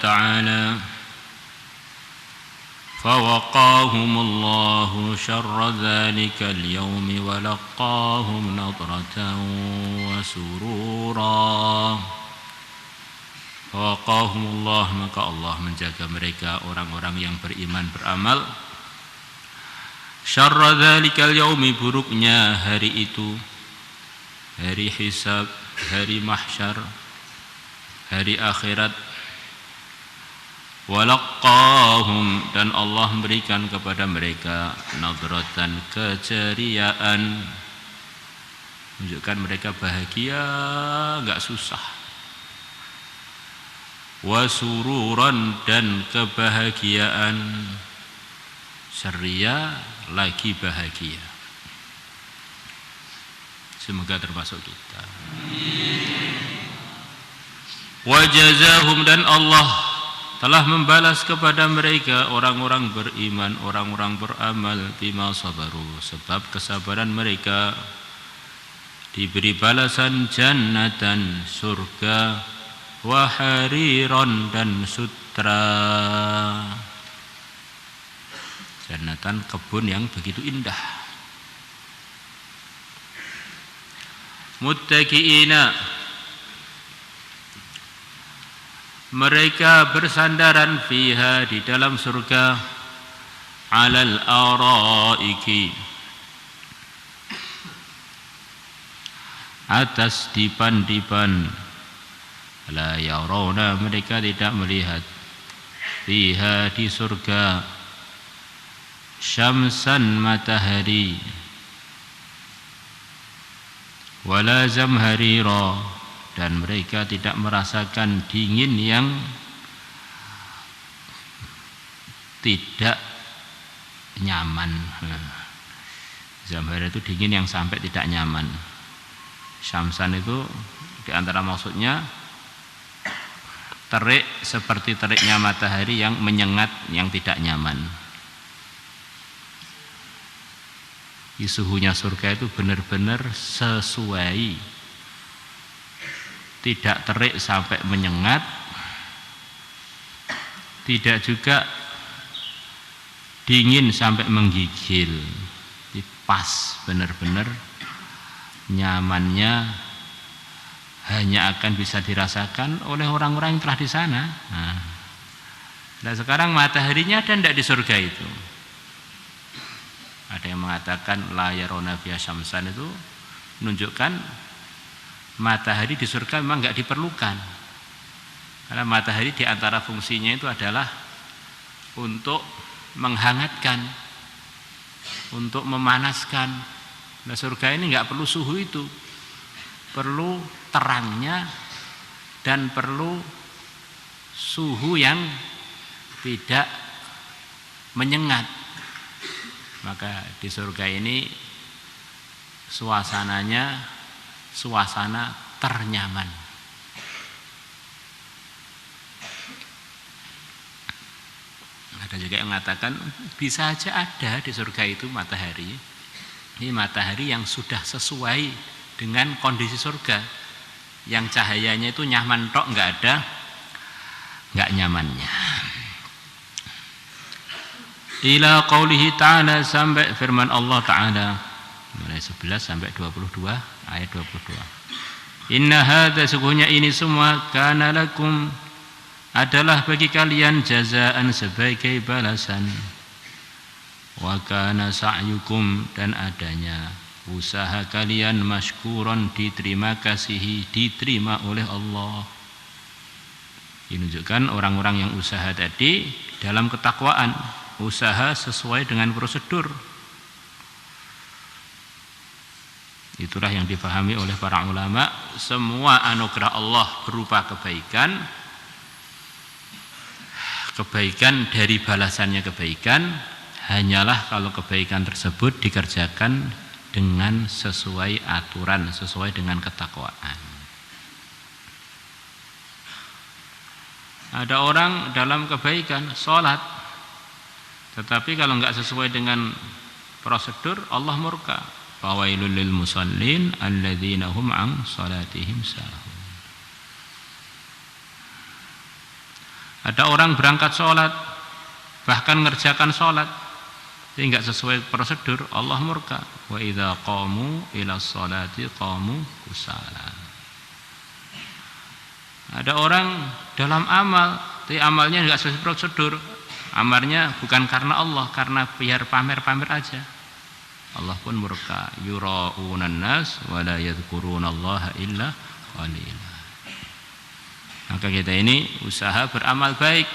تعالى فوقاهم الله شر ذلك اليوم ولقاهم نضرة وسرورا. Fawaqahum Allah, maka Allah menjaga mereka orang-orang yang beriman beramal. Syarra dzalikal yaumi, buruknya hari itu, hari hisab, hari mahsyar, hari akhirat. Walaqahum, dan Allah memberikan kepada mereka nadratan, keceriaan, menunjukkan mereka bahagia, enggak susah. Wasururan, dan kebahagiaan, ceria lagi bahagia. Semoga termasuk kita. Wajazahum, dan Allah telah membalas kepada mereka orang-orang beriman, orang-orang beramal, bima sabaru, sebab kesabaran mereka, diberi balasan jannatan, surga, wa hariran, dan sutra. Jannatan, kebun yang begitu indah. Muttaqiina, mereka bersandaran fiha, di dalam surga, alal araiki, atas dipan-dipan. La yarawna, mereka tidak melihat, fiha, di surga, syamsan, matahari, wala zamharira, dan mereka tidak merasakan dingin yang tidak nyaman. Zamharira itu dingin yang sampai tidak nyaman. Syamsan itu diantara maksudnya terik seperti teriknya matahari yang menyengat, yang tidak nyaman. Suhunya surga itu benar-benar sesuai, tidak terik sampai menyengat, tidak juga dingin sampai menggigil. Pas, benar-benar nyamannya hanya akan bisa dirasakan oleh orang-orang yang telah di sana. Nah, sekarang mataharinya ada tidak di surga itu? Ada yang mengatakan la yarawna fiha syamsan, itu menunjukkan matahari di surga memang enggak diperlukan. Karena matahari di antara fungsinya itu adalah untuk menghangatkan, untuk memanaskan. Nah, surga ini enggak perlu suhu itu. Perlu terangnya dan perlu suhu yang tidak menyengat. Maka di surga ini suasananya suasana ternyaman. Ada juga yang mengatakan bisa aja ada di surga itu matahari. Ini matahari yang sudah sesuai dengan kondisi surga, yang cahayanya itu nyaman tok, enggak nyamannya. Ila qaulihi ta'ala, sampai firman Allah Ta'ala mulai 11 sampai 22, ayat 22. Inna hadza, sungguhnya ini semua, kana lakum, adalah bagi kalian, jazaan, sebagai balasan, wa kana sa'yukum, dan adanya usaha kalian, masykuron, diterima kasihi, diterima oleh Allah. Menunjukkan orang-orang yang usaha tadi dalam ketakwaan, usaha sesuai dengan prosedur. Itulah yang dipahami oleh para ulama. Semua anugerah Allah berupa kebaikan, kebaikan dari balasannya kebaikan, hanyalah kalau kebaikan tersebut dikerjakan dengan sesuai aturan, sesuai dengan ketakwaan. Ada orang dalam kebaikan, sholat, tetapi kalau enggak sesuai dengan prosedur, Allah murka. Fawailul lil musallin alladzina hum an salatihim sahun. Ada orang berangkat sholat, bahkan ngerjakan sholat, ini enggak sesuai prosedur, Allah murka. Wa idza qamu ila sholati qamu kusala. Ada orang dalam amal, tapi amalnya enggak sesuai prosedur. Amalnya bukan karena Allah, karena biar pamer-pamer aja. Allah pun murka. Yura'unan nas wa la yadhkurunallaha illa qalila. Maka kita ini usaha beramal baik.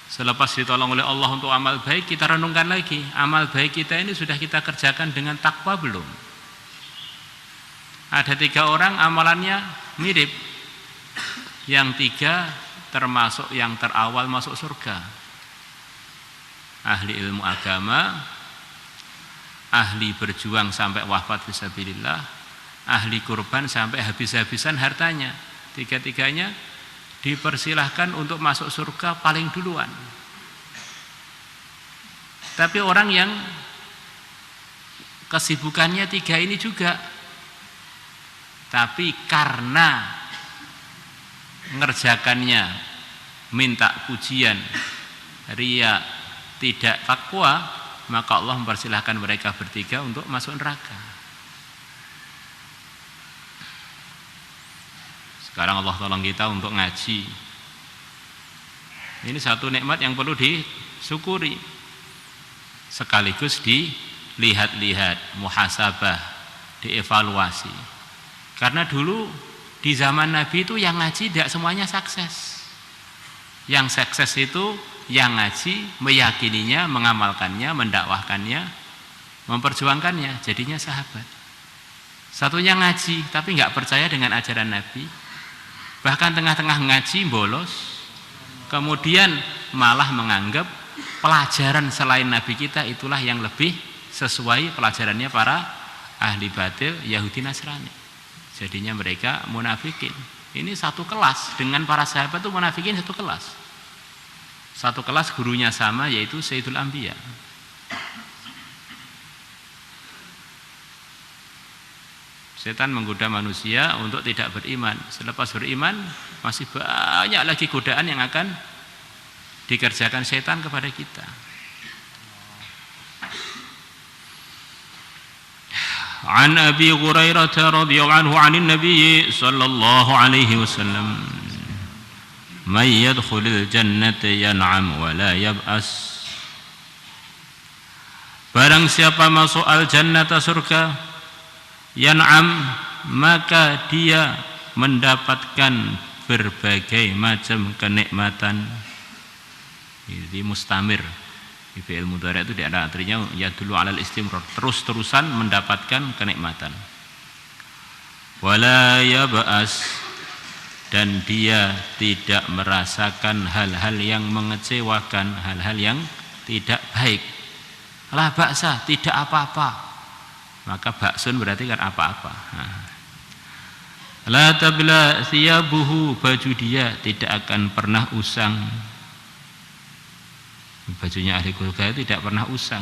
Selepas ditolong oleh Allah untuk amal baik, kita renungkan lagi, amal baik kita ini sudah kita kerjakan dengan takwa belum? Ada 3 orang amalannya mirip, yang 3 termasuk yang terawal masuk surga. Ahli ilmu agama, ahli berjuang sampai wafat fisabilillah, ahli kurban sampai habis-habisan hartanya. 3-tiganya dipersilahkan untuk masuk surga paling duluan. Tapi orang yang kesibukannya 3 ini juga, tapi karena ngerjakannya minta pujian, riya, tidak takwa, maka Allah mempersilahkan mereka bertiga untuk masuk neraka. Sekarang Allah tolong kita untuk ngaji. Ini satu nikmat yang perlu disyukuri. Sekaligus dilihat-lihat, muhasabah, dievaluasi. Karena dulu di zaman Nabi itu yang ngaji tidak semuanya sukses. Yang sukses itu yang ngaji, meyakininya, mengamalkannya, mendakwahkannya, memperjuangkannya, jadinya sahabat. Satunya ngaji tapi nggak percaya dengan ajaran Nabi. Bahkan tengah-tengah ngaji bolos, kemudian malah menganggap pelajaran selain Nabi kita itulah yang lebih sesuai pelajarannya para ahli batil Yahudi Nasrani. Jadinya mereka munafikin. Ini satu kelas dengan para sahabat itu, munafikin satu kelas. Satu kelas gurunya sama, yaitu Sayyidul Anbiya. Setan menggoda manusia untuk tidak beriman. Selepas beriman masih banyak lagi godaan yang akan dikerjakan setan kepada kita. An Abi Hurairah radhiyallahu anhu 'anil Nabi sallallahu alaihi wasallam, "May yadkhulul jannata yan'am wa la yab'as." Barang siapa masuk al-jannata surga, yan'am, maka dia mendapatkan berbagai macam kenikmatan. Jadi mustamir. Di fi'il mudhari' itu ada artinya ya dulu alal istimrar, terus-terusan mendapatkan kenikmatan. Wala yab'as, dan dia tidak merasakan hal-hal yang mengecewakan, hal-hal yang tidak baik. La ba'sa, tidak apa-apa. Maka baksun berarti kan apa-apa. La tabla thiyabuhu, baju dia tidak akan pernah usang. Bajunya ahli surga tidak pernah usang.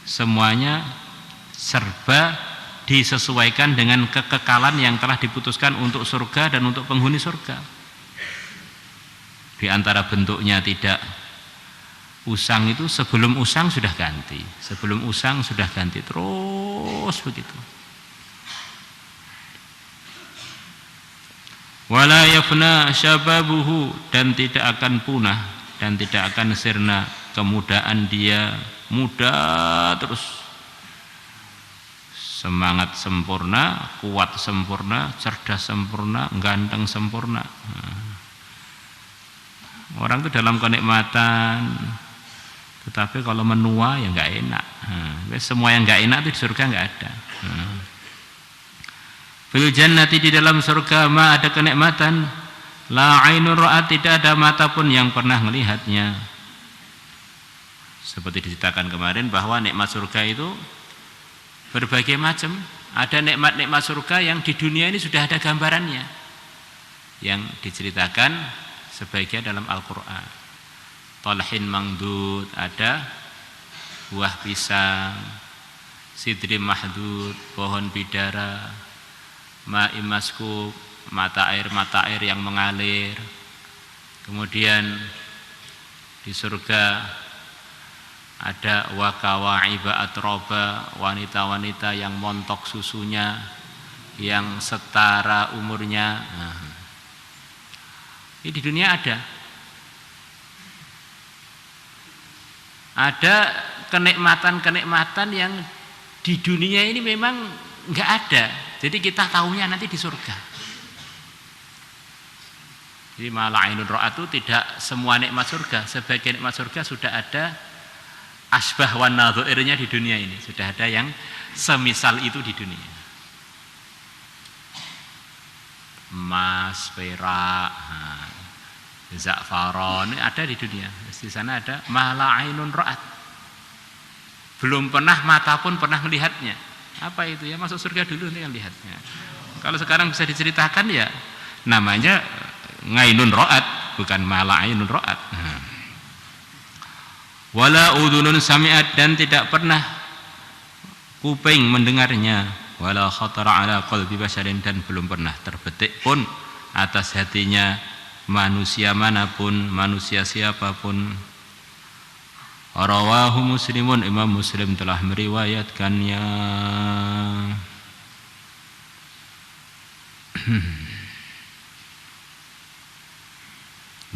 Semuanya serba disesuaikan dengan kekekalan yang telah diputuskan untuk surga dan untuk penghuni surga. Di antara bentuknya tidak usang itu, sebelum usang sudah ganti, sebelum usang sudah ganti, terus begitu. Wala yafna syababuhu, dan tidak akan punah dan tidak akan sirna kemudaan dia, muda terus, semangat sempurna, kuat sempurna, cerdas sempurna, ganteng sempurna. Orang itu dalam kenikmatan, tetapi kalau menua ya nggak enak. Semua yang nggak enak itu di surga nggak ada. Fil jannati, di dalam surga, ma ada kenikmatan, la ainur ra'at, tidak ada mata pun yang pernah melihatnya. Seperti diceritakan kemarin bahwa nikmat surga itu berbagai macam. Ada nikmat-nikmat surga yang di dunia ini sudah ada gambarannya, yang diceritakan sebagian dalam Al-Quran. Talhin mangdud, ada buah pisang, sidrim mahdud, pohon bidara, ma'im maskub, mata air yang mengalir, Kemudian di surga ada wakawa'iba atroba, wanita-wanita yang montok susunya, yang setara umurnya. Ini di dunia ada. Ada kenikmatan-kenikmatan yang di dunia ini memang enggak ada. Jadi kita tahunya nanti di surga. Jadi mala'inun ra'at itu tidak semua nikmat surga. Sebagian nikmat surga sudah ada asbah wan nadhairnya di dunia ini. Sudah ada yang semisal itu di dunia. Emas, perak, za'faron ini ada di dunia. Di sana ada mala'inun ra'at. Belum pernah mata pun pernah melihatnya. Apa itu ya? Masuk surga dulu nih kan lihatnya. Kalau sekarang bisa diceritakan ya namanya ngainun ra'at, bukan mala'inun ra'at. Wala udhunun sami'at, dan tidak pernah kuping mendengarnya. Wala khatara ala qalbi basyarin, dan belum pernah terbetik pun atas hatinya manusia manapun, manusia siapapun. Rawahu Muslimun, Imam Muslim telah meriwayatkannya.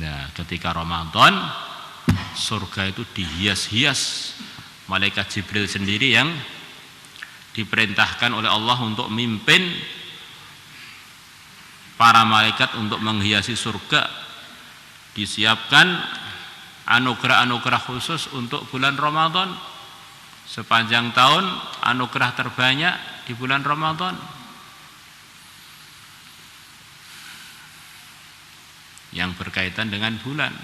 Nah, ketika Ramadan surga itu dihias-hias. Malaikat Jibril sendiri yang diperintahkan oleh Allah untuk mimpin para malaikat untuk menghiasi surga. Disiapkan anugerah-anugerah khusus untuk bulan Ramadan. Sepanjang tahun anugerah terbanyak di bulan Ramadan. Yang berkaitan dengan bulan.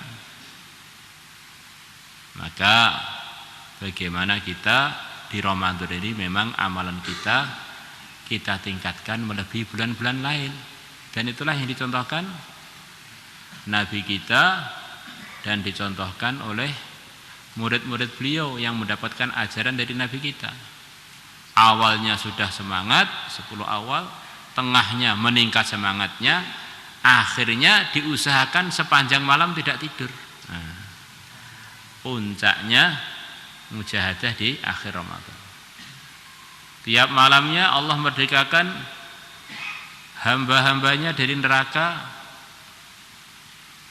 Maka bagaimana kita di Ramadan ini memang amalan kita tingkatkan melebihi bulan-bulan lain. Dan itulah yang dicontohkan Nabi kita dan dicontohkan oleh murid-murid beliau yang mendapatkan ajaran dari Nabi kita. Awalnya sudah semangat 10 awal, tengahnya meningkat semangatnya, akhirnya diusahakan sepanjang malam tidak tidur. Puncaknya mujahadah di akhir Ramadan. Tiap malamnya Allah merdekakan hamba-hambanya dari neraka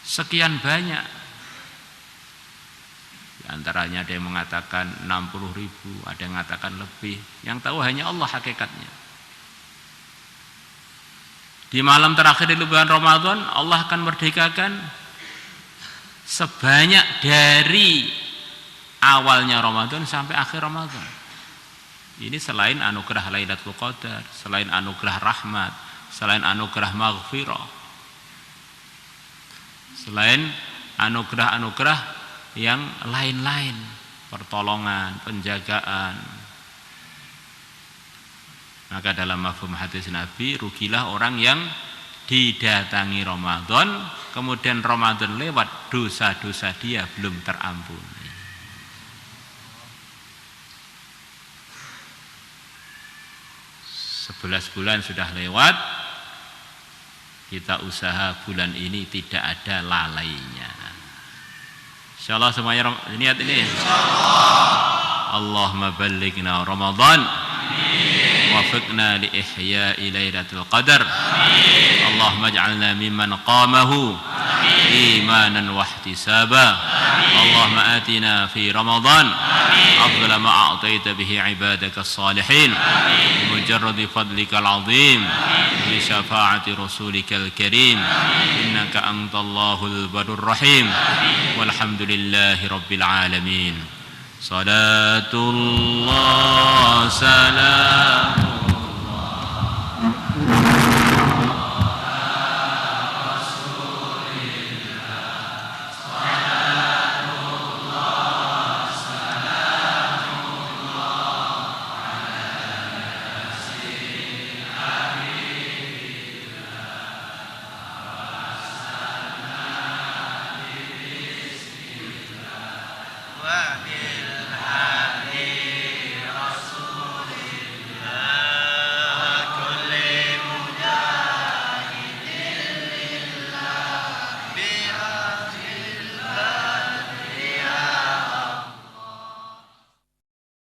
sekian banyak. Di antaranya ada yang mengatakan 60.000, ada yang mengatakan lebih. Yang tahu hanya Allah hakikatnya. Di malam terakhir di bulan Ramadan Allah akan merdekakan sebanyak dari awalnya Ramadan sampai akhir Ramadan. Ini selain anugerah Lailatul Qadar, selain anugerah rahmat, selain anugerah maghfirah, selain anugerah-anugerah yang lain-lain, pertolongan, penjagaan. Maka dalam mafhum hadis Nabi, rugilah orang yang didatangi Ramadan, kemudian Ramadan lewat, dosa-dosa dia belum terampuni. Sebelas bulan sudah lewat, kita usaha bulan ini tidak ada lalainya. Insyaallah semuanya niat ini. Allahumma ballighna Ramadan. وفقنا لإحياء ليلة القدر اللهم اجعلنا ممن قامه إيمانا واحتسابا اللهم آتنا في رمضان أفضل ما أعطيت به عبادك الصالحين بمجرد فضلك العظيم بشفاعة رسولك الكريم إنك أنت الله البر الرحيم والحمد لله رب العالمين صلاة الله سلام